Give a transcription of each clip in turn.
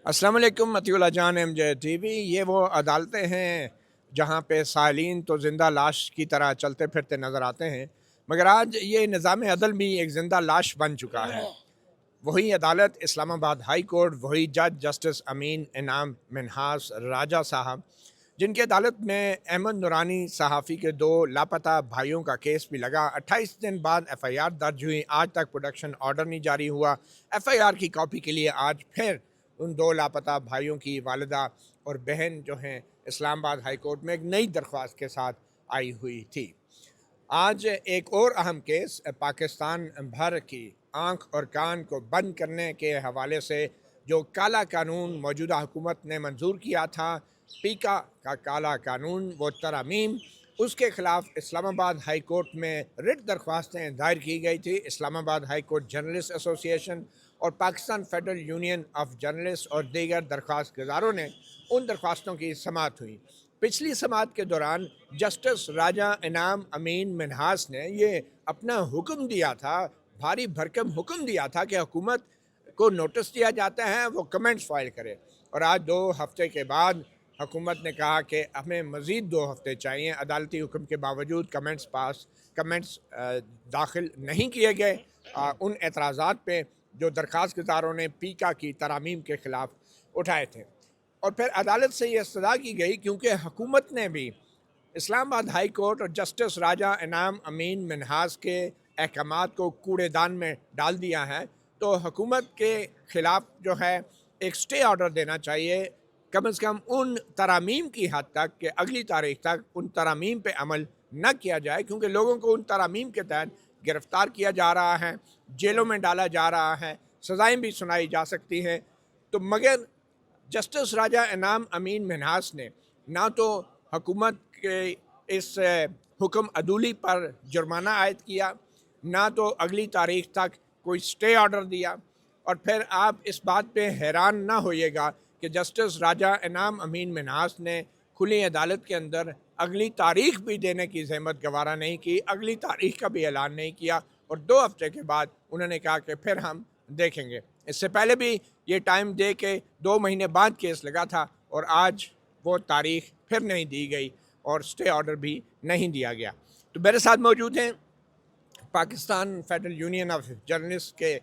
अस्सलाम वालेकुम मतियुल्लाह जान एमजे टीवी। ये वो अदालतें हैं जहाँ पे सालीन तो ज़िंदा लाश की तरह चलते फिरते नज़र आते हैं, मगर आज ये निज़ाम अदल भी एक ज़िंदा लाश बन चुका है। वही अदालत इस्लामाबाद हाई कोर्ट, वही जज जस्टिस अमीन इनाम मिन्हास राजा साहब, जिनकी अदालत में अहमद नूरानी सहाफ़ी के दो लापता भाइयों का केस भी लगा। 28 दिन बाद FIR दर्ज हुई, आज तक प्रोडक्शन ऑर्डर नहीं जारी हुआ। FIR की कॉपी के लिए आज फिर उन दो लापता भाइयों की वालिदा और बहन जो हैं इस्लामाबाद हाई कोर्ट में एक नई दरख्वास्त के साथ आई हुई थी। आज एक और अहम केस पाकिस्तान भर की आंख और कान को बंद करने के हवाले से जो काला कानून मौजूदा हुकूमत ने मंजूर किया था, पीका का काला कानून, वो तरमीम, उसके ख़िलाफ़ इस्लामाबाद हाई कोर्ट में रिट दरख्वास्तें दायर की गई थी। Islamabad high court journalist association और Pakistan federal union of journalist और दीगर दरख्वास्त गुजारों ने उन दरख्वास्तों की समाअत हुई। पिछली समाअत के दौरान जस्टिस राजा इनाम अमीन मिन्हास ने ये अपना हुक्म दिया था, भारी भरकम हुक्म दिया था कि हुकूमत को नोटिस दिया जाता है, वो कमेंट्स फाइल करे। और आज 2 हफ्ते के बाद हुकूमत ने कहा कि हमें मज़ीद 2 हफ्ते चाहिए। अदालती हुक्म के बावजूद कमेंट्स दाखिल नहीं किए गए उन एतराज़ात पे जो दरख्वास्त गुजारों ने पीका की तरामीम के ख़िलाफ़ उठाए थे। और फिर अदालत से ये इस्तदा की गई, क्योंकि हुकूमत ने भी इस्लामाबाद हाई कोर्ट और जस्टिस राजा इनाम अमीन मिन्हास के अहकामात को कूड़ेदान में डाल दिया है, तो हुकूमत के ख़िलाफ़ जो है एक स्टे ऑर्डर देना चाहिए, कम से कम उन तरामीम की हद तक कि अगली तारीख तक उन तरामीम पे अमल न किया जाए, क्योंकि लोगों को उन तरामीम के तहत गिरफ़्तार किया जा रहा है, जेलों में डाला जा रहा है, सज़ाएँ भी सुनाई जा सकती हैं। तो मगर जस्टिस राजा इनाम अमीन मिन्हास ने ना तो हुकूमत के इस हुक्म अदूली पर जुर्माना आयद किया, ना तो अगली तारीख तक कोई स्टे ऑर्डर दिया। और फिर आप इस बात पे हैरान ना होइएगा कि जस्टिस राजा इनाम अमीन मिन्हास ने खुली अदालत के अंदर अगली तारीख भी देने की ज़हमत गवारा नहीं की, अगली तारीख का भी ऐलान नहीं किया, और 2 हफ्ते के बाद उन्होंने कहा कि फिर हम देखेंगे। इससे पहले भी ये टाइम दे के 2 महीने बाद केस लगा था, और आज वो तारीख फिर नहीं दी गई और स्टे ऑर्डर भी नहीं दिया गया। तो मेरे साथ मौजूद हैं Pakistan federal union of journalist के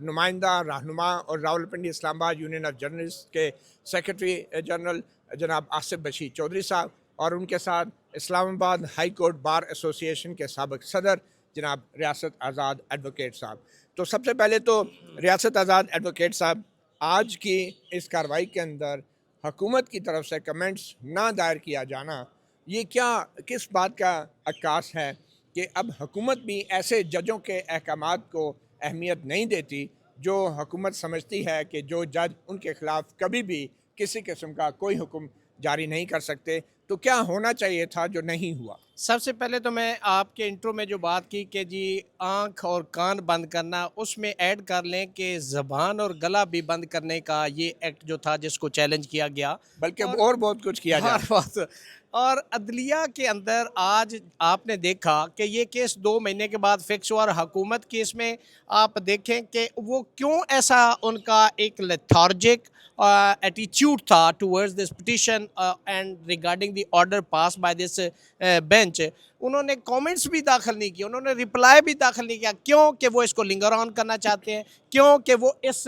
नुमाइंदा रहनुमा और Rawalpindi Islamabad union of journalist के सेक्रेटरी जनरल जनाब आसिफ बशीर चौधरी साहब, और उनके साथ Islamabad high court bar association के साबिक सदर जनाब रियासत आज़ाद एडवोकेट साहब। तो सबसे पहले तो रियासत आज़ाद एडवोकेट साहब, आज की इस कार्रवाई के अंदर हुकूमत की तरफ से कमेंट्स ना दायर किया जाना, ये किस बात का अक्कास है कि अब हुकूमत भी ऐसे जजों के अहकामात को अहमियत नहीं देती जो हुकूमत समझती है कि जो जज उनके ख़िलाफ़ कभी भी किसी किस्म का कोई हुक्म जारी नहीं कर सकते। तो क्या होना चाहिए था जो नहीं हुआ? सबसे पहले तो मैं आपके इंट्रो में जो बात की कि जी आँख और कान बंद करना, उसमें ऐड कर लें कि ज़बान और गला भी बंद करने का ये एक्ट जो था जिसको चैलेंज किया गया। बल्कि और और बहुत कुछ किया जा और रहा है। बात और अदलिया के अंदर आज आपने देखा कि ये केस 2 महीने के बाद फिक्स हुआ, और हुकूमत की इसमें आप देखें कि वो क्यों ऐसा उनका एक लेथार्जिक एटीट्यूड था towards this petition and regarding the order pass by this bench. उन्होंने कमेंट्स भी दाखिल नहीं किए, उन्होंने रिप्लाई भी दाखिल नहीं किया, क्यों कि वो इसको लिंगर ऑन करना चाहते हैं, क्यों कि वो इस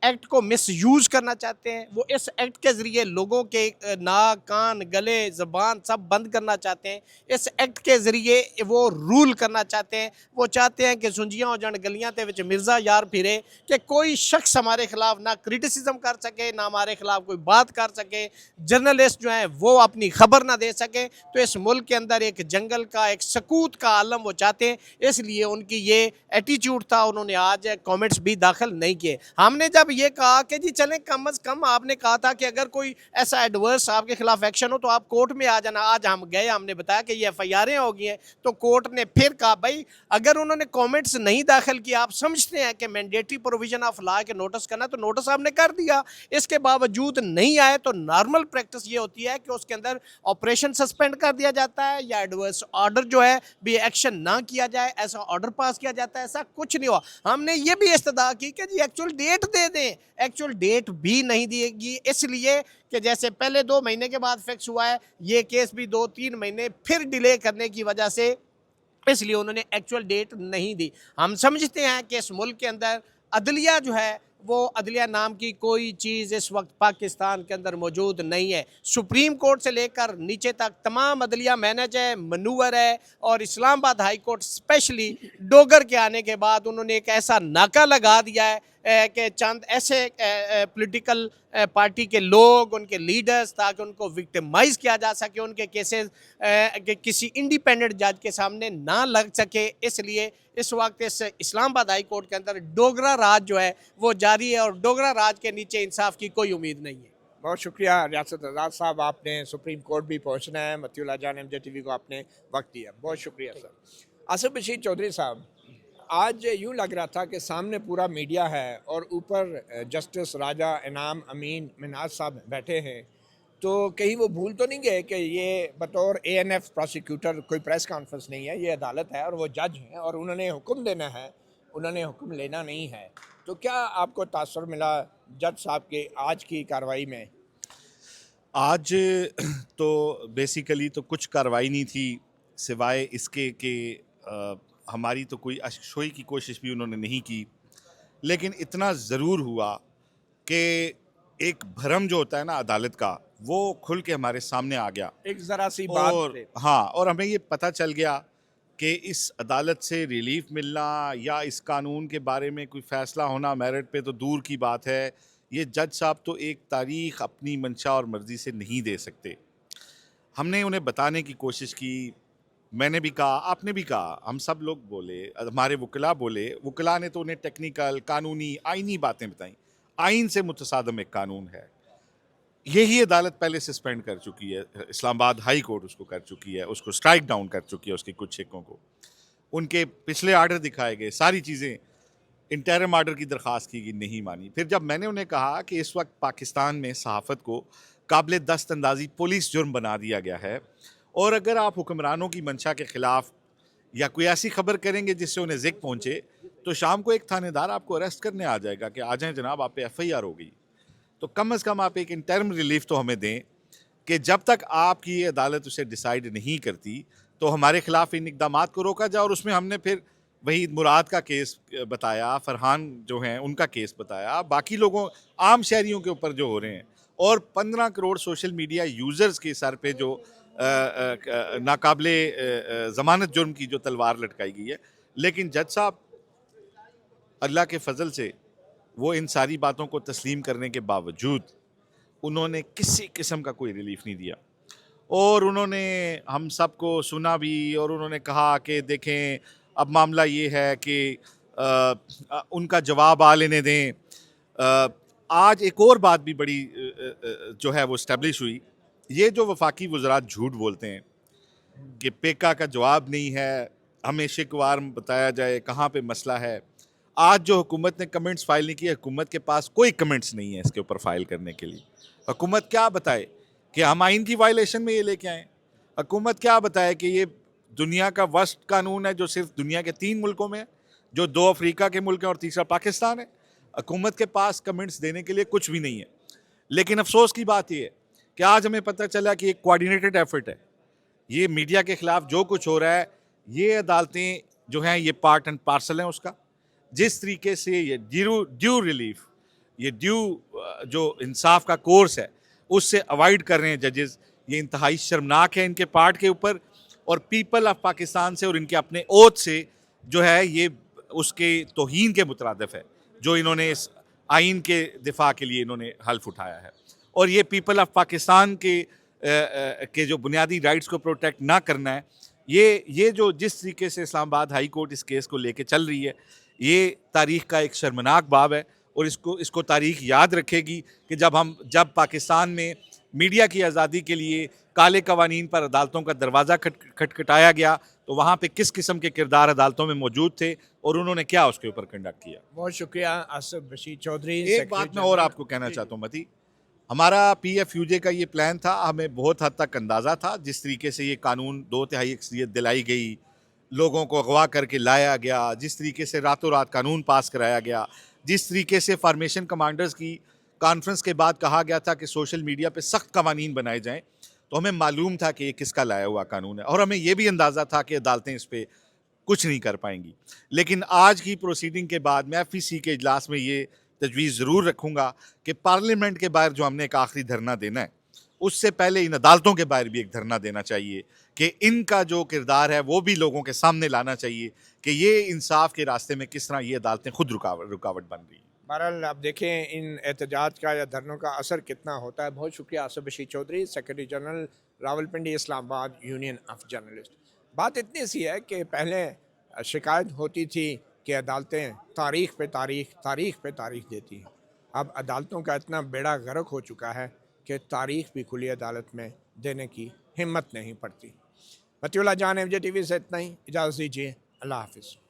एक्ट को मिसयूज़ करना चाहते हैं, वो इस एक्ट के ज़रिए लोगों के नाक, कान, गले, ज़बान सब बंद करना चाहते हैं। इस एक्ट के ज़रिए वो रूल करना चाहते हैं। वो चाहते हैं कि सुंजियां हो जान गलियां ते विच मिर्ज़ा यार फिरे, कि कोई शख्स हमारे खिलाफ ना क्रिटिसिज्म कर सके, ना हमारे खिलाफ कोई बात कर सके, जर्नलिस्ट जो हैं वो अपनी खबर ना दे सके। तो इस मुल्क के अंदर एक जंगल का, एक सकूत का आलम वो चाहते हैं, इसलिए उनकी ये एटीट्यूड था। उन्होंने आज कमेंट्स भी दाखिल नहीं किए। हमने जब ये कहा कि जी चलें, कम अज़ कम आपने कहा था कि अगर कोई ऐसा एडवर्स आपके खिलाफ एक्शन हो तो आप कोर्ट में आ जाना। आज हम गए, हमने बताया कि ये FIR हो गई हैं, तो कोर्ट ने फिर कहा भाई अगर उन्होंने कमेंट्स नहीं दाखिल किया, आप समझते हैं कि मैंडेटरी प्रोविजन ऑफ लॉ के नोटिस करना, तो नोटिस आपने कर दिया, इसके बावजूद नहीं आए, तो नॉर्मल प्रैक्टिस ये होती है कि उसके अंदर ऑपरेशन सस्पेंड कर दिया जाता है, या एडवर्स ऑर्डर जो है भी एक्शन ना किया जाए, ऐसा ऑर्डर पास किया जाता है। ऐसा कुछ नहीं हुआ। हमने ये भी इस्तदा की कि जी एक्चुअल डेट दे दें, एक्चुअल डेट भी नहीं दिएगी, इसलिए कि जैसे पहले 2 महीने के बाद फिक्स हुआ है, ये केस भी 2-3 महीने फिर डिले करने की वजह से, इसलिए उन्होंने एक्चुअल डेट नहीं दी। हम समझते हैं कि इस मुल्क के अंदर अदलिया जो है, वो अदलिया नाम की कोई चीज़ इस वक्त पाकिस्तान के अंदर मौजूद नहीं है। सुप्रीम कोर्ट से लेकर नीचे तक तमाम अदलिया मैनेज है, मनूवर है, और Islamabad high court specially Dogar के आने के बाद उन्होंने एक ऐसा नाका लगा दिया है कि चंद ऐसे पॉलिटिकल पार्टी के लोग, उनके लीडर्स, ताकि उनको विक्टिमाइज किया जा सके, उनके केसेस कि किसी इंडिपेंडेंट जज के सामने ना लग सके, इसलिए इस वक्त इस इस्लामाबाद हाई कोर्ट के अंदर डोगरा राज जो है वो जारी है, और डोगरा राज के नीचे इंसाफ की कोई उम्मीद नहीं है। बहुत शुक्रिया रियासत आज़ाद साहब, आपने सुप्रीम कोर्ट भी पहुंचना है, मतीउल्लाह जान एमजे टीवी को आपने वक्त दिया, बहुत शुक्रिया सर। आसिफ बशीर चौधरी साहब, आज यूँ लग रहा था कि सामने पूरा मीडिया है और ऊपर जस्टिस राजा इनाम अमीन मिन्हाज साहब बैठे हैं, तो कहीं वो भूल तो नहीं गए कि ये बतौर ANF प्रोसिक्यूटर कोई प्रेस कॉन्फ्रेंस नहीं है, ये अदालत है और वो जज हैं और उन्होंने हुक्म देना है, उन्होंने हुक्म लेना नहीं है। तो क्या आपको तासुर मिला जज साहब के आज की कार्रवाई में? आज तो बेसिकली तो कुछ कार्रवाई नहीं थी, सिवाय इसके कि हमारी तो कोई अशोई की कोशिश भी उन्होंने नहीं की, लेकिन इतना ज़रूर हुआ कि एक भरम जो होता है ना अदालत का, वो खुल के हमारे सामने आ गया। एक ज़रा सी बात और से। हाँ, और हमें ये पता चल गया कि इस अदालत से रिलीफ मिलना या इस कानून के बारे में कोई फ़ैसला होना मेरिट पे तो दूर की बात है, ये जज साहब तो एक तारीख अपनी मंशा और मर्ज़ी से नहीं दे सकते। हमने उन्हें बताने की कोशिश की, मैंने भी कहा, आपने भी कहा, हम सब लोग बोले, हमारे वकीला बोले, वकीला ने तो उन्हें टेक्निकल, कानूनी, आइनी बातें बताई। आइन से मुतसादम एक कानून है, यही अदालत पहले सस्पेंड कर चुकी है, इस्लामाबाद हाई कोर्ट उसको कर चुकी है, उसको स्ट्राइक डाउन कर चुकी है, उसके कुछ हिस्सों को। उनके पिछले आर्डर दिखाए गए, सारी चीज़ें, इंटरिम आर्डर की दरख्वास्त की गई, नहीं मानी। फिर जब मैंने उन्हें कहा कि इस वक्त पाकिस्तान में सहाफ़त को काबिल दस्त अंदाज़ी पुलिस जुर्म बना दिया गया है, और अगर आप हुक्मरानों की मंशा के ख़िलाफ़ या कोई ऐसी खबर करेंगे जिससे उन्हें ज़िक पहुँचे, तो शाम को एक थानेदार आपको अरेस्ट करने आ जाएगा कि आ जाएं जनाब, आप पे FIR हो गई। तो कम से कम आप एक इंटरिम रिलीफ तो हमें दें कि जब तक आपकी ये अदालत उसे डिसाइड नहीं करती, तो हमारे ख़िलाफ़ इन इक़दामात को रोका जाए। और उसमें हमने फिर वहीद मुराद का केस बताया, फ़रहान जो हैं उनका केस बताया, बाकी लोगों, आम शहरियों के ऊपर जो हो रहे हैं, और 15 करोड़ सोशल मीडिया यूज़र्स के सर पे जो नाकाबिले ज़मानत जुर्म की जो तलवार लटकाई गई है। लेकिन जज साहब अल्लाह के फ़ज़ल से वो इन सारी बातों को तस्लीम करने के बावजूद उन्होंने किसी किस्म का कोई रिलीफ नहीं दिया, और उन्होंने हम सबको सुना भी, और उन्होंने कहा कि देखें अब मामला ये है कि उनका जवाब आ लेने दें। आज एक और बात भी बड़ी जो है वो इस्टेब्लिश हुई, ये जो वफाकी वज़रात झूठ बोलते हैं कि पेका का जवाब नहीं है, हमें शिकवार बताया जाए कहाँ पे मसला है। आज जो हुकूमत ने कमेंट्स फाइल नहीं किए, हुकूमत के पास कोई कमेंट्स नहीं है इसके ऊपर फाइल करने के लिए। हुकूमत क्या बताए कि हम आइन की वायलेशन में ये लेके आए? हुकूमत क्या बताए कि ये दुनिया का वर्स्ट कानून है जो सिर्फ दुनिया के 3 मुल्कों में है, जो 2 अफ्रीका के मुल्क हैं और तीसरा पाकिस्तान है? हुकूमत के पास कमेंट्स देने के लिए कुछ भी नहीं है। लेकिन अफसोस की बात यह है कि आज हमें पता चला कि एक कोऑर्डिनेटेड एफर्ट है, ये मीडिया के ख़िलाफ़ जो कुछ हो रहा है, ये अदालतें जो हैं ये पार्ट एंड पार्सल हैं उसका। जिस तरीके से ये ड्यू रिलीफ, ये ड्यू जो इंसाफ का कोर्स है उससे अवॉइड कर रहे हैं जजेस, ये इंतहाई शर्मनाक है इनके पार्ट के ऊपर, और पीपल ऑफ पाकिस्तान से और इनके अपने ओथ से जो है ये उसके तौहीन के मुतरादिफ है जो इन्होंने इस आइन के दिफा के लिए इन्होंने हल्फ उठाया है। और ये पीपल ऑफ पाकिस्तान के जो बुनियादी राइट्स को प्रोटेक्ट ना करना है, ये जो जिस तरीके से इस्लामाबाद हाई कोर्ट इस केस को लेके चल रही है, ये तारीख़ का एक शर्मनाक बाब है। और इसको तारीख़ याद रखेगी कि जब पाकिस्तान में मीडिया की आज़ादी के लिए काले कवानीन पर अदालतों का दरवाज़ा खटखटाया गया, तो वहाँ पे किस किस्म के किरदार अदालतों में मौजूद थे और उन्होंने क्या उसके ऊपर कंडक्ट किया। बहुत शुक्रिया आसिफ बशीर चौधरी। एक बात मैं और आपको कहना चाहता हूँ मती, हमारा PFUJ का ये प्लान था, हमें बहुत हद तक अंदाज़ा था जिस तरीके से ये कानून 2/3 अक्सरियत दिलाई गई, लोगों को अगवा करके लाया गया, जिस तरीके से रातों रात कानून पास कराया गया, जिस तरीके से फार्मेशन कमांडर्स की कॉन्फ्रेंस के बाद कहा गया था कि सोशल मीडिया पे सख्त कवानीन बनाए जाएं, तो हमें मालूम था कि ये किसका लाया हुआ कानून है और हमें ये भी अंदाज़ा था कि अदालतें इस पर कुछ नहीं कर पाएंगी। लेकिन आज की प्रोसीडिंग के बाद मैं FEC के इजलास में ये तजवीज़ ज़रूर रखूँगा कि पार्लियामेंट के बाहर जो हमने एक आखिरी धरना देना है, उससे पहले इन अदालतों के बाहर भी एक धरना देना चाहिए कि इनका जो किरदार है वो भी लोगों के सामने लाना चाहिए कि ये इंसाफ के रास्ते में किस तरह ये अदालतें खुद रुकावट बन रही हैं। बहरहाल आप देखें इन एहतजाज का या धरनों का असर कितना होता है। बहुत शुक्रिया Asif Bashir Chaudhry, secretary general Rawalpindi Islamabad union of journalist. बात इतनी सी है कि पहले शिकायत होती थी कि अदालतें तारीख पे तारीख देती हैं। अब अदालतों का इतना बेड़ा गर्क हो चुका है कि तारीख भी खुली अदालत में देने की हिम्मत नहीं पड़ती। मतिउल्लाह जान, MJ TV से इतना ही, इजाज़त दीजिए, अल्लाह हाफिज़।